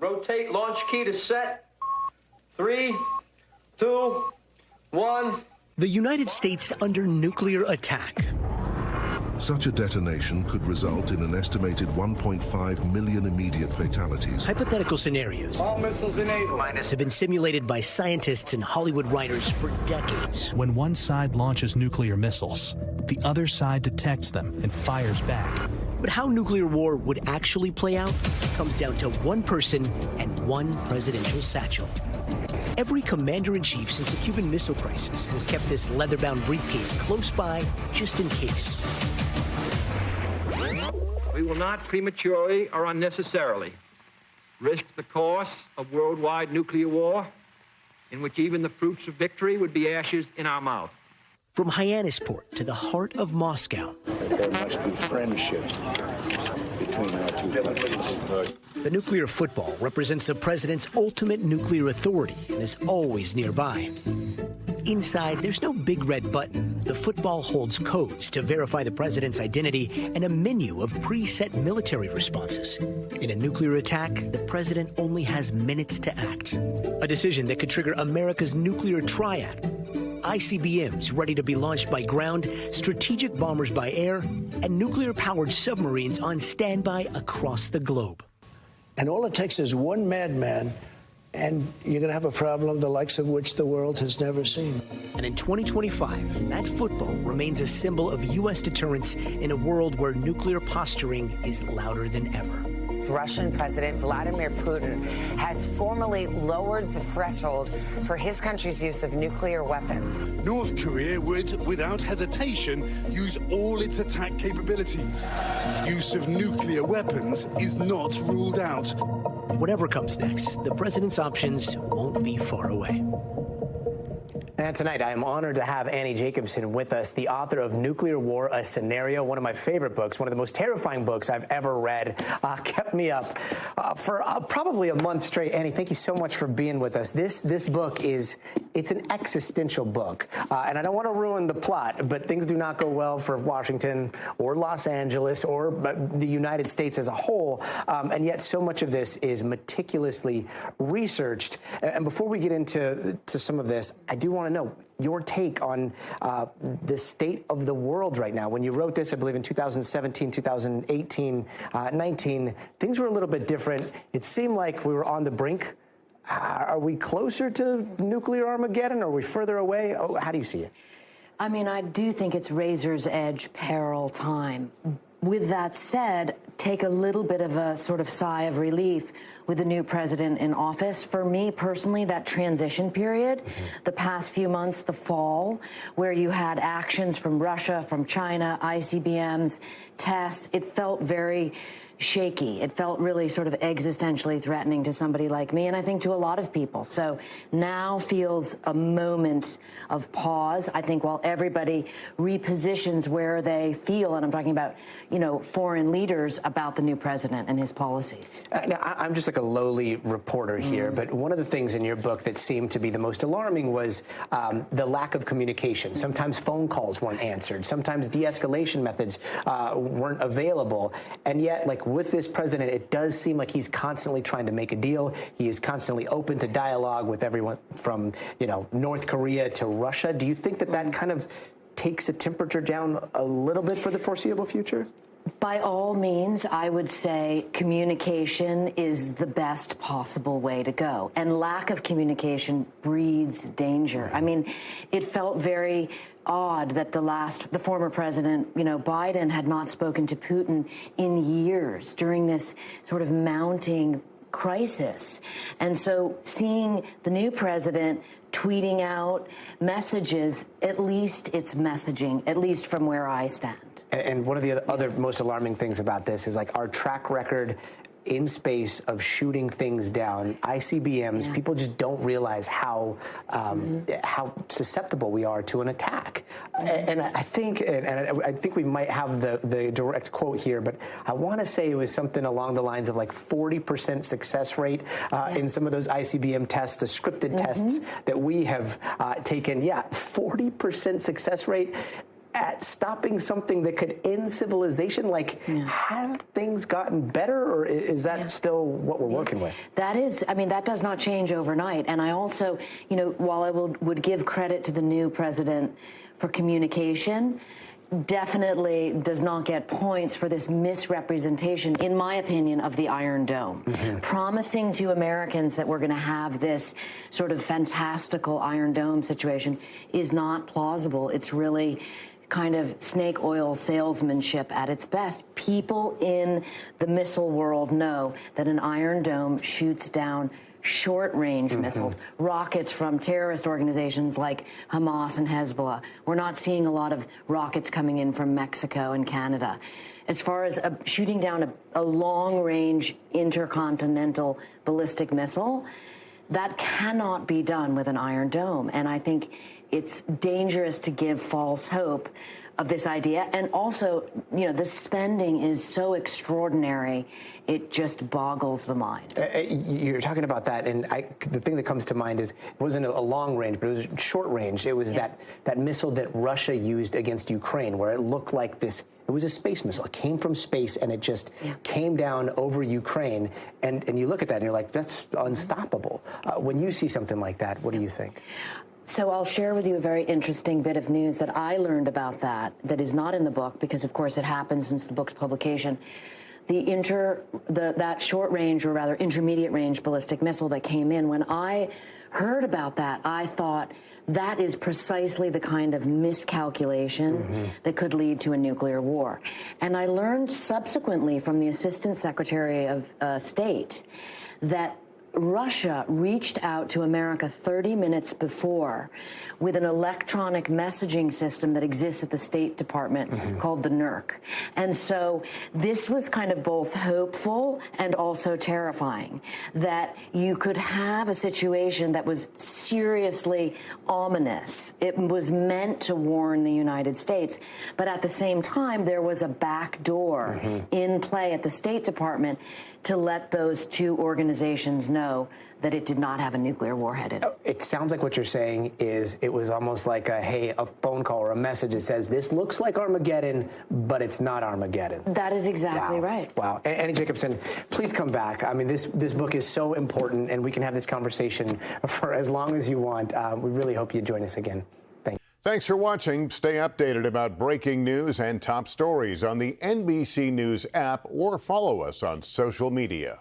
Rotate launch key to set. 3, 2, 1. The United States under nuclear attack. Such a detonation could result in an estimated 1.5 million immediate fatalities. Hypothetical scenarios All missiles enabled. have been simulated by scientists and Hollywood writers for decades. When one side launches nuclear missiles, the other side detects them and fires back. But how nuclear war would actually play out comes down to one person and one presidential satchel. Every commander-in-chief since the Cuban Missile Crisis has kept this leather-bound briefcase close by just in case. We will not prematurely or unnecessarily risk the course of worldwide nuclear war, in which even the fruits of victory would be ashes in our mouth. From Hyannisport to the heart of Moscow, there must be friendship between our two countries. the nuclear football represents the president's ultimate nuclear authority and is always nearby. Inside, there's no big red button. The football holds codes to verify the president's identity and a menu of preset military responses. In a nuclear attack, the president only has minutes to act. A decision that could trigger America's nuclear triad. ICBMs ready to be launched by ground, strategic bombers by air, and nuclear-powered submarines on standby across the globe. And all it takes is one madman, and you're going to have a problem the likes of which the world has never seen. And in 2025, that football remains a symbol of U.S. deterrence in a world where nuclear posturing is louder than ever. Russian President Vladimir Putin has formally lowered the threshold for his country's use of nuclear weapons. North Korea would, without hesitation, use all its attack capabilities. Use of nuclear weapons is not ruled out. Whatever comes next, the president's options won't be far away. And tonight, I am honored to have Annie Jacobsen with us, the author of Nuclear War, A Scenario, one of my favorite books, one of the most terrifying books I've ever read. Kept me up for probably a month straight. Annie, thank you so much for being with us. This book it's an existential book. And I don't want to ruin the plot, but things do not go well for Washington or Los Angeles or the United States as a whole. And yet so much of this is meticulously researched. And before we get into some of this, I do want to know your take on the state of the world right now. When you wrote this, I believe in 2017, 2018, 19, things were a little bit different. It seemed like we were on the brink. Are we closer to nuclear Armageddon? Are we further away? How do you see it? I mean, I do think it's razor's edge peril time. With that said, take a little bit of a sort of sigh of relief with the new president in office. For me personally, that transition period, the past few months, the fall, where you had actions from Russia, from China, ICBMs, tests, it felt very shaky. It felt really sort of existentially threatening to somebody like me, and I think to a lot of people. So now feels a moment of pause, I think, while everybody repositions where they feel, and I'm talking about, foreign leaders, about the new president and his policies. Now, I'm just like a lowly reporter here, but one of the things in your book that seemed to be the most alarming was the lack of communication. Sometimes phone calls weren't answered. Sometimes de-escalation methods weren't available. And yet, like with this president, it does seem like he's constantly trying to make a deal. He is constantly open to dialogue with everyone from, North Korea to Russia. Do you think that kind of takes the temperature down a little bit for the foreseeable future? By all means, I would say communication is the best possible way to go. And lack of communication breeds danger. I mean, it felt very odd that the former president, Biden, had not spoken to Putin in years during this sort of mounting crisis. And so seeing the new president tweeting out messages, at least it's messaging, at least from where I stand. And one of the other most alarming things about this is like our track record in space of shooting things down, ICBMs. People just don't realize how susceptible we are to an attack. And I think we might have the direct quote here, but I want to say it was something along the lines of like 40% success rate in some of those ICBM tests, the scripted tests that we have taken. Yeah, 40% success rate. at stopping something that could end civilization? Like, have things gotten better, or is that still what we're working with? That is, I mean, that does not change overnight. And I also, you know, while I would give credit to the new president for communication, definitely does not get points for this misrepresentation, in my opinion, of the Iron Dome. Promising to Americans that we're going to have this sort of fantastical Iron Dome situation is not plausible. It's really kind of snake oil salesmanship at its best. People in the missile world know that an Iron Dome shoots down short-range missiles, rockets from terrorist organizations like Hamas and Hezbollah. We're not seeing a lot of rockets coming in from Mexico and Canada. As far as shooting down a long-range intercontinental ballistic missile, that cannot be done with an Iron Dome. And I think it's dangerous to give false hope of this idea. And also, you know, the spending is so extraordinary, it just boggles the mind. You're talking about that, and the thing that comes to mind is it wasn't a long range, but it was short range. It was that missile that Russia used against Ukraine, where it looked like this. It was a space missile. It came from space, and it just came down over Ukraine. And you look at that, and you're like, that's unstoppable. When you see something like that, what do you think? So I'll share with you a very interesting bit of news that I learned about that is not in the book, because of course it happened since the book's publication. That short range, or rather intermediate range ballistic missile that came in, when I heard about that, I thought that is precisely the kind of miscalculation that could lead to a nuclear war. And I learned subsequently from the Assistant Secretary of State that Russia reached out to America 30 minutes before with an electronic messaging system that exists at the State Department called the NERC. And so this was kind of both hopeful and also terrifying, that you could have a situation that was seriously ominous. It was meant to warn the United States, but at the same time, there was a back door in play at the State Department to let those two organizations know that it did not have a nuclear warhead in it. It sounds like what you're saying is it was almost like a phone call or a message that says, this looks like Armageddon, but it's not Armageddon. That is exactly right. Wow. Annie Jacobsen, please come back. I mean, this book is so important, and we can have this conversation for as long as you want. We really hope you join us again. Thanks for watching. Stay updated about breaking news and top stories on the NBC News app, or follow us on social media.